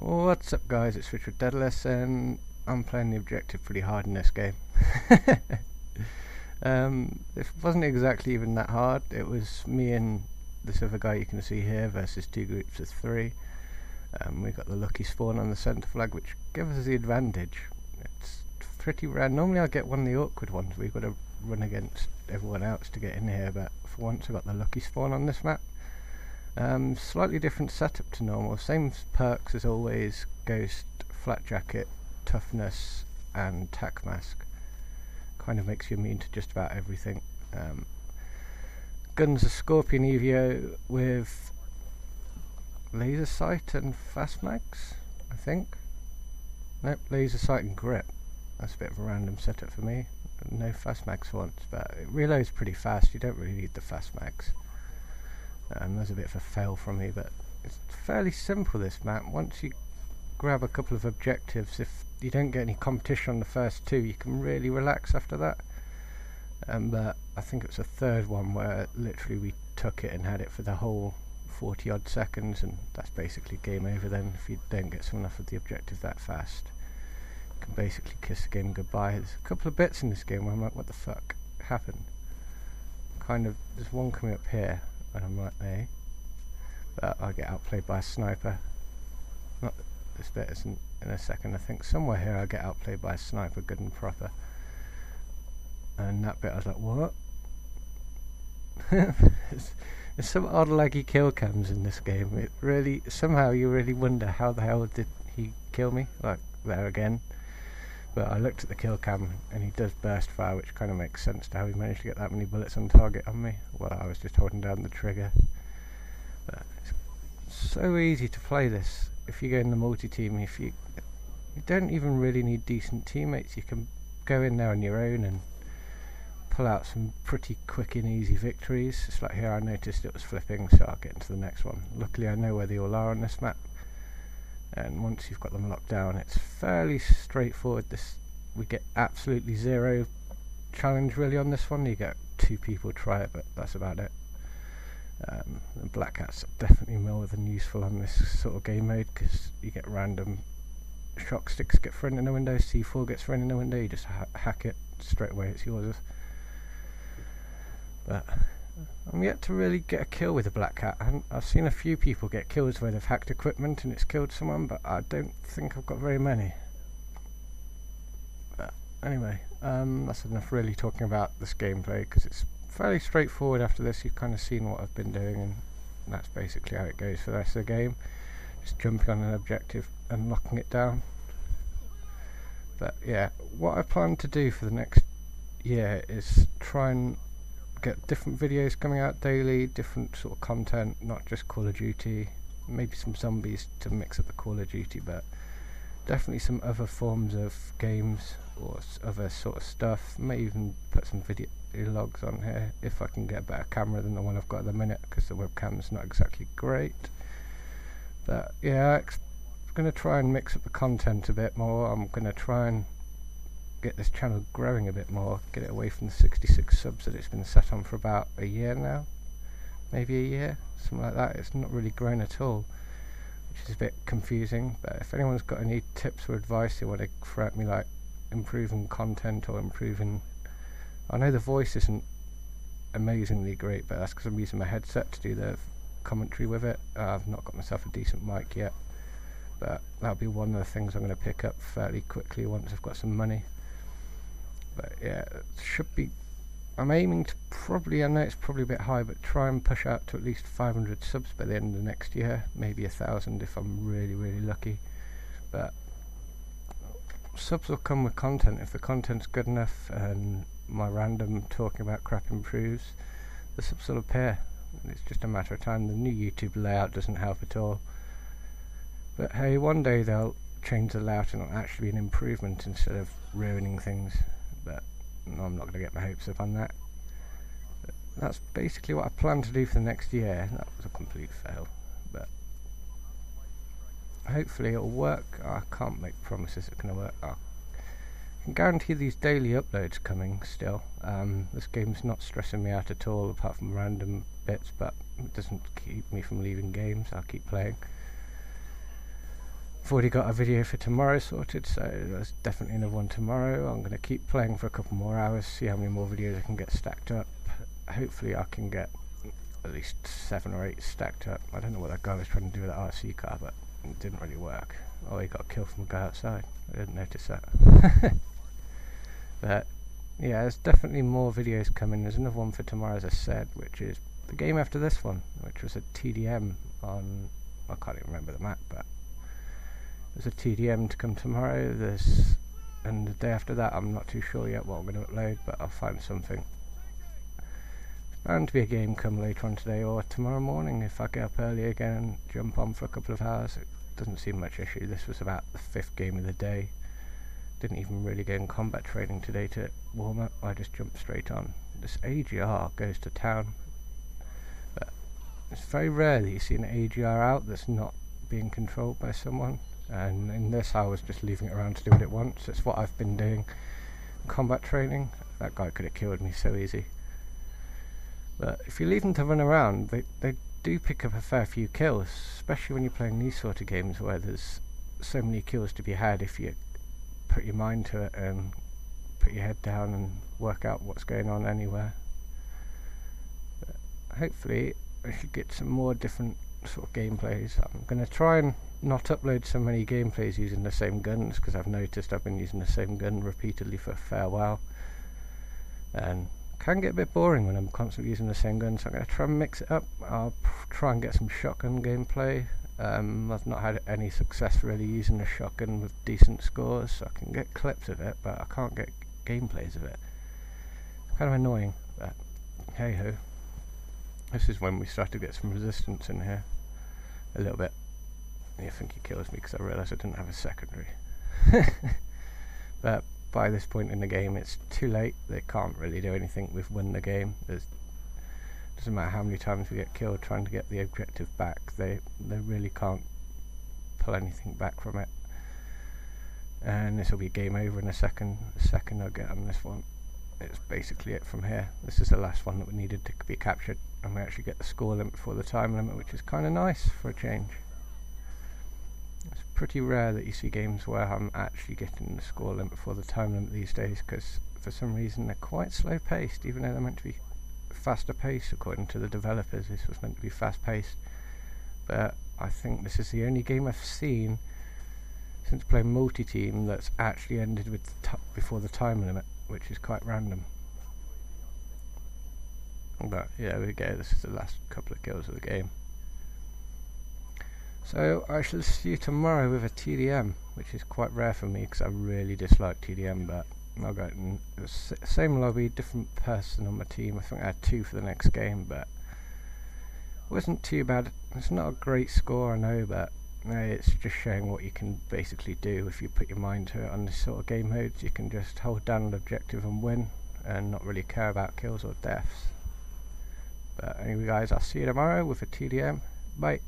What's up guys, it's Richard Deadless and I'm playing the objective pretty hard in this game. It wasn't exactly even that hard. It was me and this other guy you can see here versus two groups of three. We got the lucky spawn on the centre flag, which gives us the advantage. It's pretty rare. Normally I get one of the awkward ones. We've got to run against everyone else to get in here, but for once I got the lucky spawn on this map. Slightly different setup to normal. Same perks as always: ghost, flat jacket, toughness and tac mask. Kind of makes you immune to just about everything. Guns are Scorpion Evio with laser sight and fast mags, I think. Nope, laser sight and grip. That's a bit of a random setup for me. No fast mags for once, but it reloads pretty fast. You don't really need the fast mags. There's a bit of a fail from me, but it's fairly simple, this map. Once you grab a couple of objectives, if you don't get any competition on the first two, you can really relax after that. But I think it was the third one where literally we took it and had it for the whole 40 odd seconds, and that's basically game over then. If you don't get someone off of the objective that fast, you can basically kiss the game goodbye. There's a couple of bits in this game where I'm like, what the fuck happened? There's one coming up here and I'm like, hey, but I get outplayed by a sniper. Not this bit isn't in a second. I think somewhere here I get outplayed by a sniper, good and proper. And that bit I was like, what? There's some odd laggy kill cams in this game. It really, somehow you really wonder how the hell did he kill me, like there again. But I looked at the kill cam and he does burst fire, which kind of makes sense to how he managed to get that many bullets on target on me. Well, I was just holding down the trigger. But it's so easy to play this if you go in the multi-team. You don't even really need decent teammates. You can go in there on your own and pull out some pretty quick and easy victories. It's like here I noticed it was flipping, so I'll get into the next one. Luckily I know where they all are on this map. And once you've got them locked down, it's fairly straightforward. We get absolutely zero challenge really on this one. You get 2 people try it, but that's about it. The black hats are definitely more than useful on this sort of game mode, because you get random shock sticks get thrown in the window, C4 gets thrown in the window, you just hack it straight away, it's yours. But I'm yet to really get a kill with a black hat. I've seen a few people get kills where they've hacked equipment and it's killed someone, but I don't think I've got very many. But anyway, that's enough really talking about this gameplay, because it's fairly straightforward. After this you've kind of seen what I've been doing, and that's basically how it goes for the rest of the game. Just jumping on an objective and locking it down. But yeah, what I plan to do for the next year is try and get different videos coming out daily, different sort of content, not just Call of Duty, maybe some zombies to mix up the Call of Duty, but definitely some other forms of games or other sort of stuff. May even put some video logs on here if I can get a better camera than the one I've got at the minute, because the webcam's not exactly great. But yeah, I'm going to try and mix up the content a bit more. I'm going to try and get this channel growing a bit more, get it away from the 66 subs that it's been set on for about a year now, maybe a year, something like that. It's not really grown at all, which is a bit confusing. But if anyone's got any tips or advice they want to throw at me, like improving content or improving, I know the voice isn't amazingly great, but that's because I'm using my headset to do the commentary with it. I've not got myself a decent mic yet, but that'll be one of the things I'm going to pick up fairly quickly once I've got some money. But yeah, it should be, I'm aiming to probably, I know it's probably a bit high, but try and push out to at least 500 subs by the end of the next year, maybe 1,000 if I'm really lucky. But subs will come with content. If the content's good enough and my random talking about crap improves, the subs will appear. It's just a matter of time. The new YouTube layout doesn't help at all, but hey, one day they'll change the layout and it'll actually be an improvement instead of ruining things. But no, I'm not going to get my hopes up on that. But that's basically what I plan to do for the next year. That was a complete fail, but hopefully it'll work. I can't make promises it's going to work. I can guarantee these daily uploads coming still. This game's not stressing me out at all, apart from random bits, but it doesn't keep me from leaving games. I'll keep playing. I've already got a video for tomorrow sorted, so there's definitely another one tomorrow. I'm going to keep playing for a couple more hours, see how many more videos I can get stacked up. Hopefully I can get at least 7 or 8 stacked up. I don't know what that guy was trying to do with that RC car, but it didn't really work. Oh, he got killed from a guy outside. I didn't notice that. But yeah, there's definitely more videos coming. There's another one for tomorrow, as I said, which is the game after this one, which was a TDM on, I can't even remember the map, but there's a TDM to come tomorrow. And the day after that, I'm not too sure yet what I'm going to upload, but I'll find something. Bound to be a game come later on today or tomorrow morning if I get up early again and jump on for a couple of hours. It doesn't seem much issue. This was about the 5th game of the day. Didn't even really go in combat training today to warm up. I just jumped straight on. This AGR goes to town, but it's very rare that you see an AGR out that's not being controlled by someone, and in this I was just leaving it around to do what it wants. It's what I've been doing in combat training. That guy could have killed me so easy. But if you leave them to run around, they do pick up a fair few kills, especially when you're playing these sort of games where there's so many kills to be had if you put your mind to it and put your head down and work out what's going on anywhere. But hopefully I should get some more different sort of gameplays. I'm going to try and not upload so many gameplays using the same guns, because I've noticed I've been using the same gun repeatedly for a fair while, and can get a bit boring when I'm constantly using the same gun, so I'm going to try and mix it up. I'll try and get some shotgun gameplay. I've not had any success really using a shotgun with decent scores, so I can get clips of it, but I can't get gameplays of it. It's kind of annoying, but hey ho. This is when we start to get some resistance in here. A little bit. I think he kills me because I realised I didn't have a secondary. But by this point in the game it's too late. They can't really do anything. We've won the game. Doesn't matter how many times we get killed trying to get the objective back, they really can't pull anything back from it. And this will be game over in a second. The second I get on this one, it's basically it from here. This is the last one that we needed to be captured, and we actually get the score limit before the time limit, which is kind of nice for a change. It's pretty rare that you see games where I'm actually getting the score limit before the time limit these days, because for some reason they're quite slow paced, even though they're meant to be faster paced according to the developers. This was meant to be fast paced, but I think this is the only game I've seen since playing multi-team that's actually ended with before the time limit, which is quite random. But yeah, there we go. This is the last couple of kills of the game. So I shall see you tomorrow with a TDM, which is quite rare for me because I really dislike TDM, but I'll go in the same lobby, different person on my team. I think I had 2 for the next game, but it wasn't too bad. It's not a great score, I know, but it's just showing what you can basically do if you put your mind to it on this sort of game modes. You can just hold down an objective and win, and not really care about kills or deaths. But anyway guys, I'll see you tomorrow with a TDM. Bye.